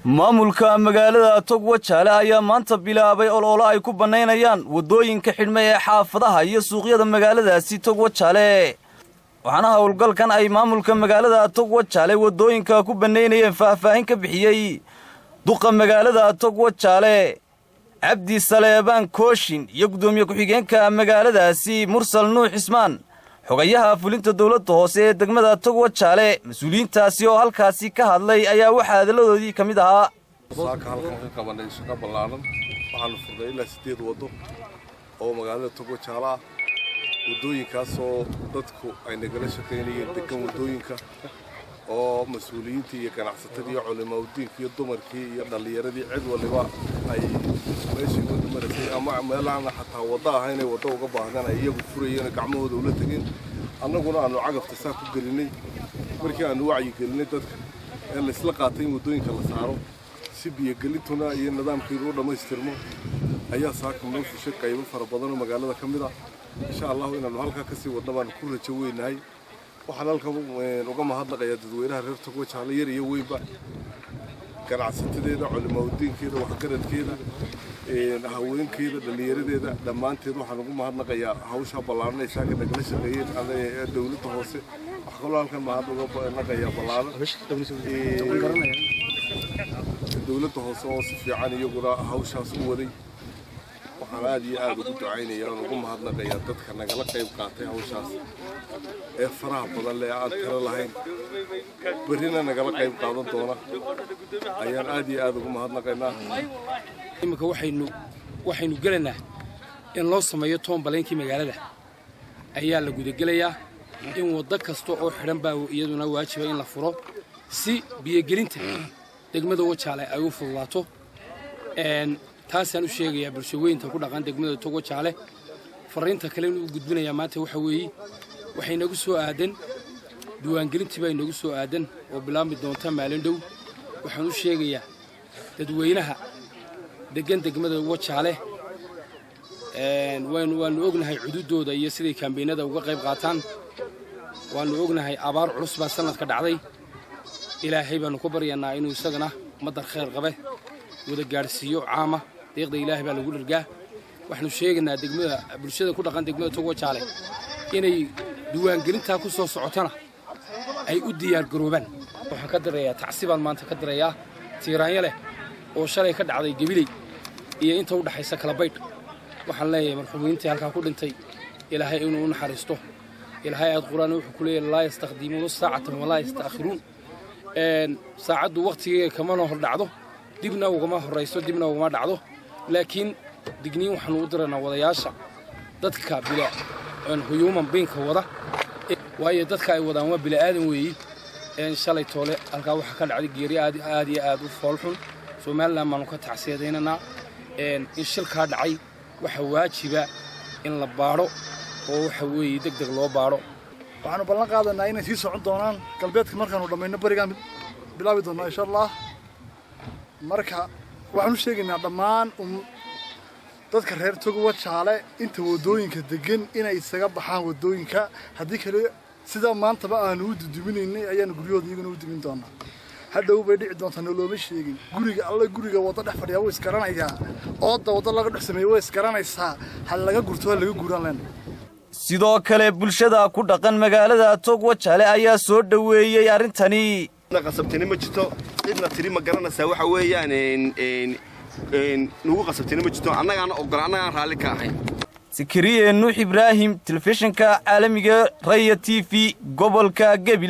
maamulka magaalada Togwajaale ayaa maanta bilaabay olole ay ku banaynayaan wadooyinka xidhmay ee xaafadaha iyo suuqyada magaaladaasi Togwajaale waxaana hawlgalkan ay maamulka magaalada Togwajaale wadooyinka ku banaynayeen faahfaahin ka bixiyay duqa magaalada Togwajaale Abdi Saleebaan Kooshin iyo gudoomiye ku-xigeenka magaaladaasi Mursal Nuux Ismaan xogayaha fulinta dawladda hoose ee degmada Togwajaale mas'uuliyiintaasi oo halkaasi ka hadlay ayaa waxa hadaladoodii kamid ahaa saaka halkan ka qabanay shaqo ballaaran waxaan furday ilaa 8 wado oo magaalada Togwajaale ah wadooyinkaas oo dadku ay nagala shaqeynayeen degan wadooyinka oo mas'uuliyiinta iyo ganacsatada iyo culimada iyo dumarkii iyo dhalinyaradii cid waliba ay meeshii wada maray ama meelaha xataa wada ahayn ay wada uga baahdaan ay iyagu furayeen gacmahooda ula tageen annaguna aanu cagafta saa ku gelinay markii aanu wacyi gelinay dadka ee la isla qaatay wadooyinka la saaro si biyo gelintuna iyo nidaamkeedu u dhameystirmo ayaa saaka noo fushay qaybo fara badan oo magaalada ka mid ah insha Allah inaanu halka ka sii wadnaan ku rajo weynahay waxaan halkan uga mahadnaqayaa dadweynaha reer Togwajaale yar iyo weynba ganacsatada culimada waxgaradkeeda haweenkeeda dhalinyaradeeda dhamaanteed waxaan ugu mahadnaqayaa hawsha ballaaran ee shaqada nagala shaqeeyeen dawladda hoose waxaan halkan mahadnaqayaa ballaaran dawladda hoose oo si fiican iyaguna hawshaas u waday waxaan aad iyo aad ugu ducaynayaa ugu mahadnaqayaa dadka nagala qayb qaatay hawshaas ee faraha badan leh aan tiro lahayn barina nagala qayb qaadan doona ayaan aad iyo aad ugu mahadnaqaynaa imika waxaynu galaynaa in loo sameeyo toon baleenkii magaalada ayaa la gudagelayaa in wada kasta oo xidhan baa iyaduna waajiba in la furo si biyo-gelinta degmada Togwajaale ay u fududaato taasaan u sheegayaa bulshooyinka ku dhaqan degmada Togwajaale fariinta kale inuu gudbinayaa maanta waxa weeye waxay nagu soo aadan diiwaangelintii bay nagu soo aadan oo bilaabmi doonta maalin dhow waxaan u sheegayaa dadweynaha degan degmada Togwajaale waanu ognahay xuduudooda iyo sidii kaambeynada uga qayb qaataan waanu ognahay abaar culus baa sanadka dhacday ilaahay baanu ku baryaynaa inuu isagana madar khayr qabe wada gaarsiiyo caama deeqda ilaahay baa lagu dhirgaa waxaanu sheegaynaa degmada bulshada ku dhaqan degmada Togwajaale inay diiwaangelinta ku soo socotana ay u diyaar garoobaan waxaan ka dareeyaa tacsiibaan maanta ka dareeyaa tiiraanya leh oo shalay ka dhacday Gabiley iyo inta u dhaxaysa kala baydh waxaan leeyahay marxuumiintii halka ku dhintay ilaahay inuu naxariisto ilaahay aad quraan wuxuu ku leeyahay la yastaqdimuuna saacatan wala yastaakhiruun saacadu waqtigeeda kama hor dhacdo dibna ugama horeyso dibna ugama dhacdo laakiin digniin waxaan u diranaa wadayaasha dadka bila human being wada waayo dadka ay wadaan waa bila aadan weeyii shalay toole halka waxa ka dhacday geeri aad iyo aad u foolxun Soomaaliland maanu ka tacsiyadeynaa in shilka dhacay waxa waajiba in la baaro oo waxa weeye degdeg loo baaro waxaanu ballan qaadanaa inay sii socon doonaan galbeedka markaanu dhameeyno barigaan bilaabi doonaa insha Allah marka waxaanu sheegaynaa dhammaan dadka reer Togwajaale inta wadooyinka degan inay isaga baxaan wadooyinka hadii kale sida maanta ba aanu u duduminaynay ayaan guryooda iyaguna u dumin doonaa hadhow bay dhici doontaa noloma sheegin guriga wada dhex fadhiya way iskaranayaa oo wada laga dhex sameeyo way iskaranaysaa hal laga gurto laga guuran leen sidoo kale bulshada ku dhaqan magaalada Togwajaale ayaa soo dhaweeyay arintani qasabtini ma jirto cidna tiri ma garanaysaa waxa weeyaan nugu qasabtini ma jirto annaga aan raali ka ahayn Sikriye Nuux Ibraahim telefishinka caalamiga Raya TV gobolka Gabiley.